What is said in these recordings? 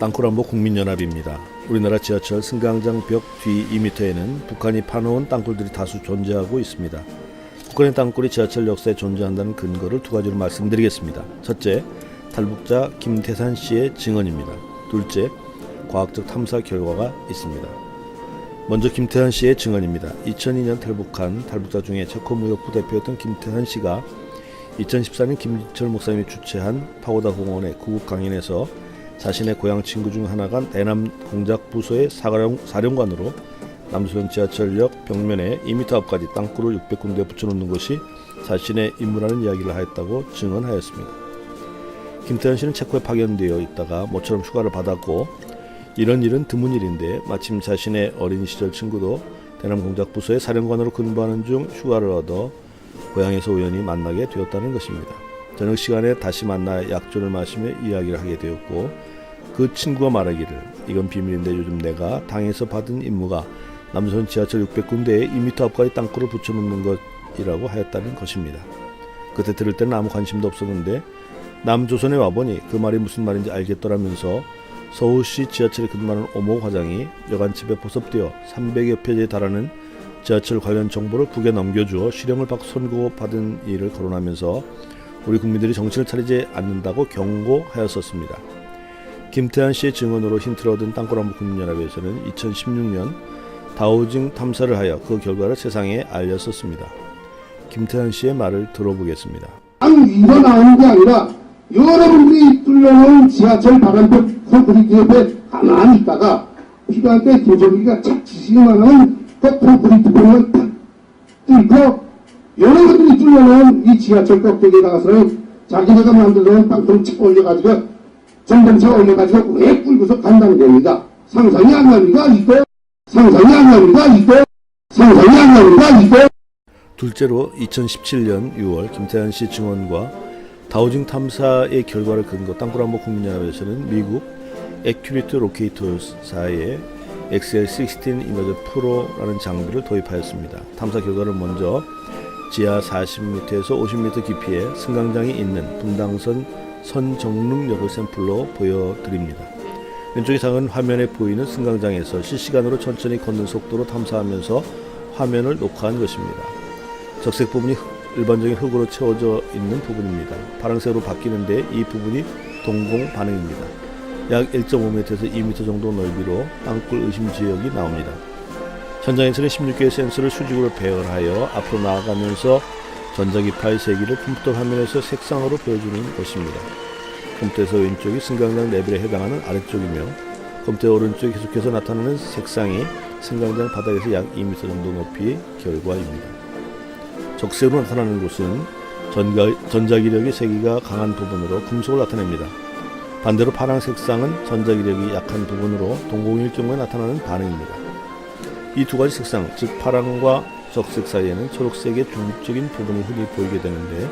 땅굴안보 국민연합입니다. 우리나라 지하철 승강장 벽 뒤 2m에는 북한이 파놓은 땅굴들이 다수 존재하고 있습니다. 북한의 땅굴이 지하철 역사에 존재한다는 근거를 두 가지로 말씀드리겠습니다. 첫째, 탈북자 김태산 씨의 증언입니다. 둘째, 과학적 탐사 결과가 있습니다. 먼저 김태산 씨의 증언입니다. 2002년 탈북한 탈북자 중에 체코무역부 대표였던 김태산 씨가 2014년 김진철 목사님이 주최한 파고다 공원의 구국 강연에서 자신의 고향 친구 중 하나가 대남 공작 부서의 사령관으로 남소현 지하철역 벽면에 2m 앞까지 땅굴을 600군데 붙여놓는 것이 자신의 임무라는 이야기를 하였다고 증언하였습니다. 김태현 씨는 체코에 파견되어 있다가 모처럼 휴가를 받았고 이런 일은 드문 일인데 마침 자신의 어린 시절 친구도 대남 공작 부서의 사령관으로 근무하는 중 휴가를 얻어 고향에서 우연히 만나게 되었다는 것입니다. 저녁 시간에 다시 만나 약주를 마시며 이야기를 하게 되었고 그 친구가 말하기를 이건 비밀인데 요즘 내가 당에서 받은 임무가 남소현 지하철 600군데에 2m 앞까지 땅굴을 붙여놓는 것이라고 하였다는 것입니다. 그때 들을 때는 아무 관심도 없었는데 남조선에 와보니 그 말이 무슨 말인지 알겠더라면서 서울시 지하철에 근무하는 오모 과장이 여간집에 포섭되어 300여 페이지에 달하는 지하철 관련 정보를 북에 넘겨주어 실형을 선고받은 일을 거론하면서 우리 국민들이 정신을 차리지 않는다고 경고하였었습니다. 김태한 씨의 증언으로 힌트를 얻은 땅굴안보 국민연합에서는 2016년 다우징 탐사를 하여 그 결과를 세상에 알렸었습니다. 김태한 씨의 말을 들어보겠습니다. 위로 나오는 게 아니라 여러분들이 뚫려놓은 지하철 바람벽 콘크리트 옆에 가만히 있다가 필요할 때 조정기가 착 지시만하면 그 콘크리트 벽을 탁 뚫고 여러분들이 뚫려놓은 이 지하철 꼭대기에 나가서는 자기네가 만들어놓은 땅굴을 착 올려가지고 전동차 올려가지고 왜 끌고서 간다는 겁니다. 상상이 안 납니까 이거? 상상이 안 납니까 이거? 상상이 안 납니까 이거? 둘째로 2017년 6월 김태한 씨 증언과 다우징 탐사의 결과를 근거 땅굴안보 국민연합에서는 미국 애큐리트 로케이터사의 XL16 이미지 프로라는 장비를 도입하였습니다. 탐사 결과를 먼저 지하 40m에서 50m 깊이에 승강장이 있는 분당선 선정릉역을 샘플로 보여드립니다. 왼쪽의 상은 화면에 보이는 승강장에서 실시간으로 천천히 걷는 속도로 탐사하면서 화면을 녹화한 것입니다. 적색 부분이 일반적인 흙으로 채워져 있는 부분입니다. 파란색으로 바뀌는데 이 부분이 동공 반응입니다. 약 1.5m에서 2m 정도 넓이로 땅굴 의심 지역이 나옵니다. 현장에서는 16개의 센서를 수직으로 배열하여 앞으로 나아가면서 전자기파의 세기를 컴퓨터 화면에서 색상으로 보여주는 것입니다. 컴퓨터에서 왼쪽이 승강장 레벨에 해당하는 아래쪽이며 컴퓨터 오른쪽에 계속해서 나타나는 색상이 승강장 바닥에서 약 2m 정도 높이의 결과입니다. 적색으로 나타나는 곳은 전자기력의 세기가 강한 부분으로 금속을 나타냅니다. 반대로 파란 색상은 전자기력이 약한 부분으로 동공일 경우에 나타나는 반응입니다. 이 두 가지 색상, 즉 파랑과 적색 사이에는 초록색의 중립적인 부분이 흔히 보이게 되는데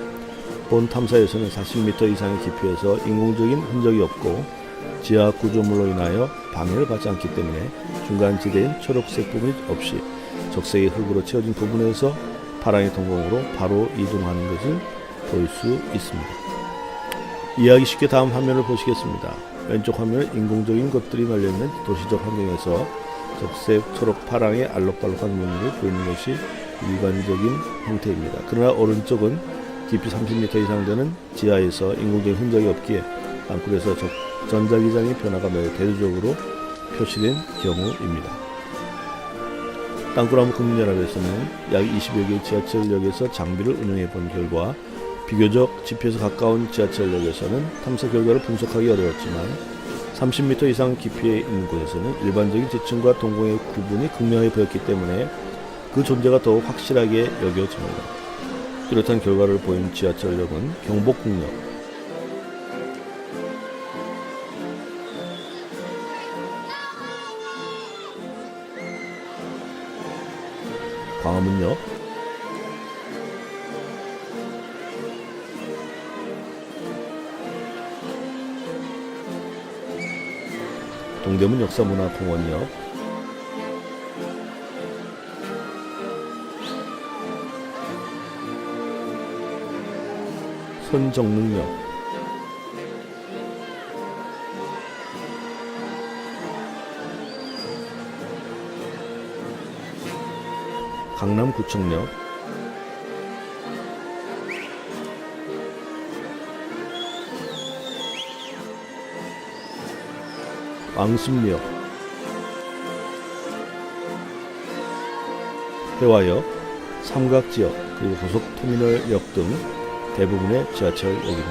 본 탐사에서는 40m 이상의 깊이에서 인공적인 흔적이 없고 지하 구조물로 인하여 방해를 받지 않기 때문에 중간 지대인 초록색 부분이 없이 적색의 흙으로 채워진 부분에서 파랑의 동공으로 바로 이동하는 것을 볼 수 있습니다. 이해하기 쉽게 다음 화면을 보시겠습니다. 왼쪽 화면은 인공적인 것들이 널려있는 도시적 환경에서 적색, 초록, 파랑의 알록달록한 무늬를 보이는 것이 일반적인 형태입니다. 그러나 오른쪽은 깊이 30m 이상 되는 지하에서 인공적인 흔적이 없기에 땅굴에서 전자기장의 변화가 매우 대조적으로 표시된 경우입니다. 땅굴안보 국민연합에서는 약 20여 개의 지하철역에서 장비를 운영해 본 결과 비교적 지표에서 가까운 지하철역에서는 탐사 결과를 분석하기 어려웠지만 30m 이상 깊이에 있는 곳에서는 일반적인 지층과 동공의 구분이 극명하게 보였기 때문에 그 존재가 더욱 확실하게 여겨집니다. 뚜렷한 결과를 보인 지하철역은 경복궁역, 광화문역, 동대문 역사문화공원역, 선정릉역, 강남구청역, 왕십리역, 해화역, 삼각지역, 그리고 고속터미널역 등 대부분의 지하철역입니다.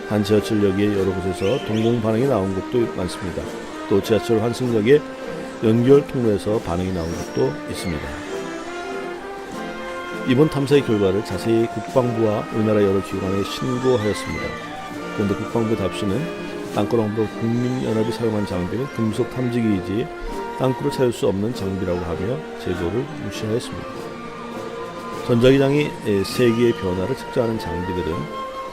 한 지하철역의 여러 곳에서 동공 반응이 나온 곳도 많습니다. 또 지하철 환승역의 연결 통로에서 반응이 나온 곳도 있습니다. 이번 탐사의 결과를 자세히 국방부와 우리나라 여러 기관에 신고하였습니다. 그런데 국방부 답시는 땅굴왕복 국민연합이 사용한 장비는 금속 탐지기이지 땅굴을 찾을 수 없는 장비라고 하며 제도를 무시하였습니다. 전자기장이 세기의 변화를 측정하는 장비들은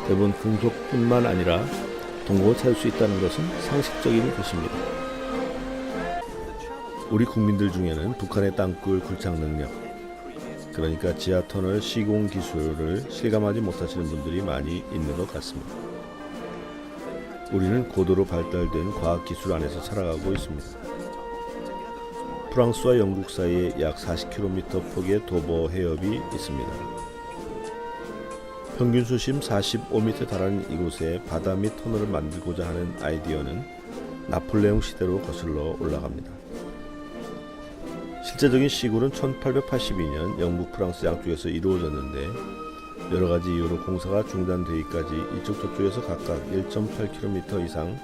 대부분 금속뿐만 아니라 동공을 찾을 수 있다는 것은 상식적인 것입니다. 우리 국민들 중에는 북한의 땅굴 굴착 능력, 그러니까 지하터널 시공 기술을 실감하지 못하시는 분들이 많이 있는 것 같습니다. 우리는 고도로 발달된 과학기술 안에서 살아가고 있습니다. 프랑스와 영국 사이에 약 40km 폭의 도보 해협이 있습니다. 평균 수심 45m에 달하는 이곳에 바다 및 터널을 만들고자 하는 아이디어는 나폴레옹 시대로 거슬러 올라갑니다. 실제적인 시굴은 1882년 영국, 프랑스 양쪽에서 이루어졌는데 여러가지 이유로 공사가 중단되기까지 이쪽 저쪽에서 각각 1.8km 이상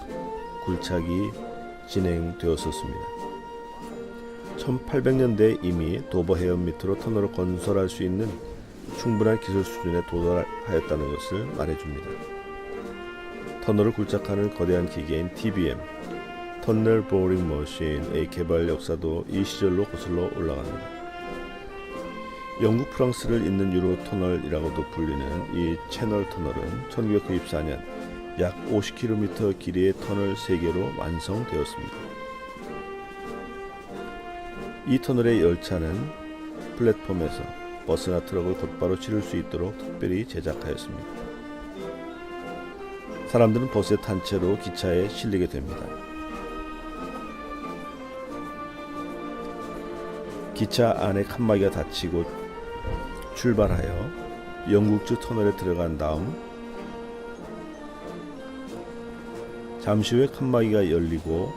굴착이 진행되었었습니다. 1800년대에 이미 도보 해협 밑으로 터널을 건설할 수 있는 충분한 기술 수준에 도달하였다는 것을 말해줍니다. 터널을 굴착하는 거대한 기계인 TBM, 터널 보링 머신의 개발 역사도 이 시절로 거슬러 올라갑니다. 영국, 프랑스를 잇는 유로 터널이라고도 불리는 이 채널 터널은 1994년 약 50km 길이의 터널 3개로 완성되었습니다. 이 터널의 열차는 플랫폼에서 버스나 트럭을 곧바로 실을 수 있도록 특별히 제작하였습니다. 사람들은 버스에 탄 채로 기차에 실리게 됩니다. 기차 안에 칸막이가 닫히고 출발하여 영국주 터널에 들어간 다음 잠시 후에 칸막이가 열리고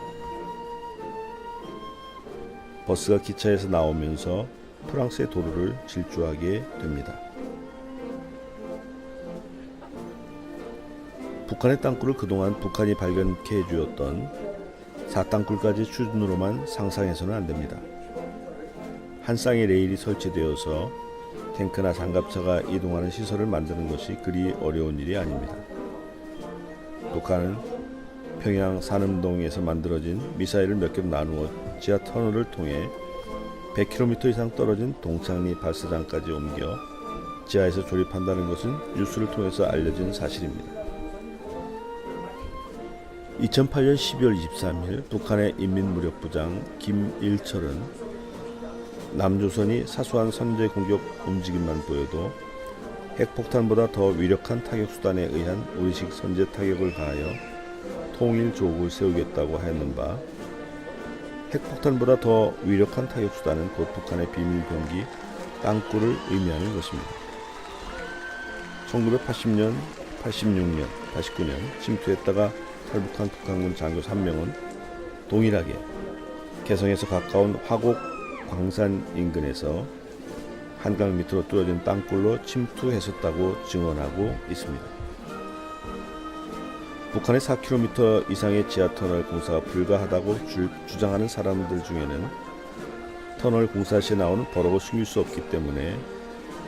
버스가 기차에서 나오면서 프랑스의 도로를 질주하게 됩니다. 북한의 땅굴을 그동안 북한이 발견케 해주었던 사땅굴까지 수준으로만 상상해서는 안됩니다. 한 쌍의 레일이 설치되어서 탱크나 장갑차가 이동하는 시설을 만드는 것이 그리 어려운 일이 아닙니다. 북한은 평양 산음동에서 만들어진 미사일을 몇 개로 나누어 지하 터널을 통해 100km 이상 떨어진 동창리 발사장까지 옮겨 지하에서 조립한다는 것은 뉴스를 통해서 알려진 사실입니다. 2008년 12월 23일 북한의 인민무력부장 김일철은 남조선이 사소한 선제 공격 움직임만 보여도 핵폭탄보다 더 위력한 타격수단에 의한 우리식 선제 타격을 가하여 통일 조국을 세우겠다고 하였는 바 핵폭탄보다 더 위력한 타격수단은 곧 북한의 비밀병기 땅굴을 의미하는 것입니다. 1980년, 86년, 89년 침투했다가 탈북한 북한군 장교 3명은 동일하게 개성에서 가까운 화곡 광산 인근에서 한강 밑으로 뚫어진 땅굴로 침투했었다고 증언하고 있습니다. 북한의 4km 이상의 지하터널 공사가 불가하다고 주장하는 사람들 중에는 터널 공사 시에 나오는 버럭을 숨길 수 없기 때문에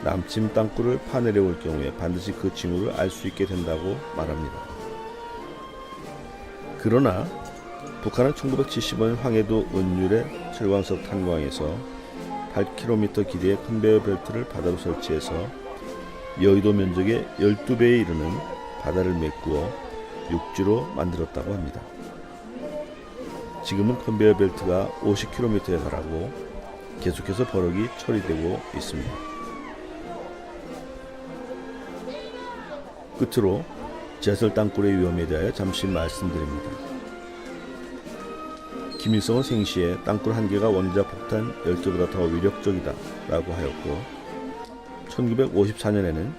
남침 땅굴을 파내려올 경우에 반드시 그 징후를 알 수 있게 된다고 말합니다. 그러나 북한은 1970년 황해도 은율의 철광석 탄광에서 8km 길이의 컨베이어 벨트를 바다로 설치해서 여의도 면적의 12배에 이르는 바다를 메꾸어 육지로 만들었다고 합니다. 지금은 컨베이어 벨트가 50km에 달하고 계속해서 버럭이 처리되고 있습니다. 끝으로 지하철 땅굴의 위험에 대하여 잠시 말씀드립니다. 김일성은 생시에 땅굴 한 개가 원자 폭탄 10개보다 더 위력적이다 라고 하였고 1954년에는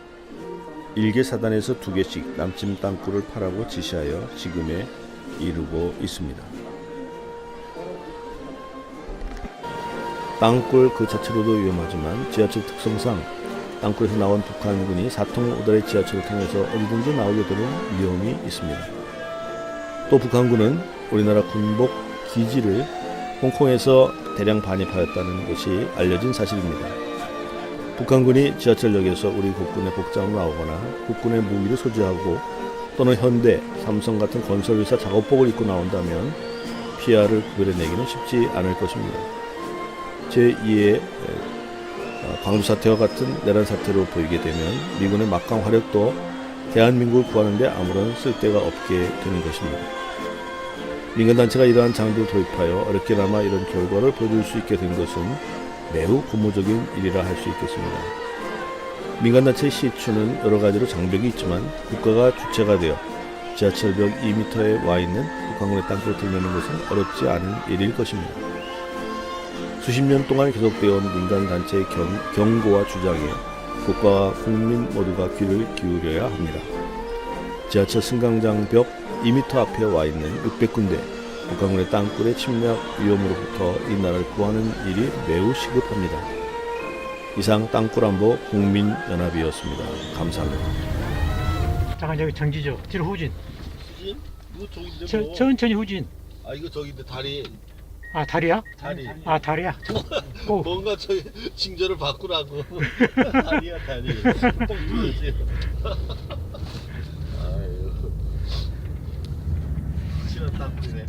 1개 사단에서 2개씩 남침 땅굴을 파라고 지시하여 지금에 이르고 있습니다. 땅굴 그 자체로도 위험하지만 지하철 특성상 땅굴에서 나온 북한군이 4통 오다리 지하철을 통해서 어디든지 나오게 되는 위험이 있습니다. 또 북한군은 우리나라 군복 기지를 홍콩에서 대량 반입하였다는 것이 알려진 사실입니다. 북한군이 지하철역에서 우리 국군의 복장으로 나오거나 국군의 무기를 소지하고 또는 현대, 삼성 같은 건설회사 작업복을 입고 나온다면 피해를 구별해내기는 쉽지 않을 것입니다. 제2의 광주 사태와 같은 내란 사태로 보이게 되면 미군의 막강 화력도 대한민국을 구하는 데 아무런 쓸데가 없게 되는 것입니다. 민간단체가 이러한 장비를 도입하여 어렵게나마 이런 결과를 보여줄 수 있게 된 것은 매우 고무적인 일이라 할 수 있겠습니다. 민간단체의 시추는 여러 가지로 장벽이 있지만 국가가 주체가 되어 지하철벽 2m에 와 있는 북한군의 땅굴을 들매는 것은 어렵지 않은 일일 것입니다. 수십 년 동안 계속되어 온 민간단체의 경고와 주장에 국가와 국민 모두가 귀를 기울여야 합니다. 지하철 승강장 벽 2m 앞에 와 있는 600군데 북한군의 땅굴의 침략 위험으로부터 이 나라를 구하는 일이 매우 시급합니다. 이상 땅굴안보 국민연합이었습니다. 감사합니다. 잠깐 여기 정지죠. 뒤로 후진. 후진? 이거 저긴데 뭐? 천천히 후진. 아 이거 저긴데 다리. 아 다리야? 다리. 아 다리야. 오. 뭔가 저 징조를 바꾸라고. 다리야 다리. 뻥 뚫어지. 아유. 친한 땅굴이네.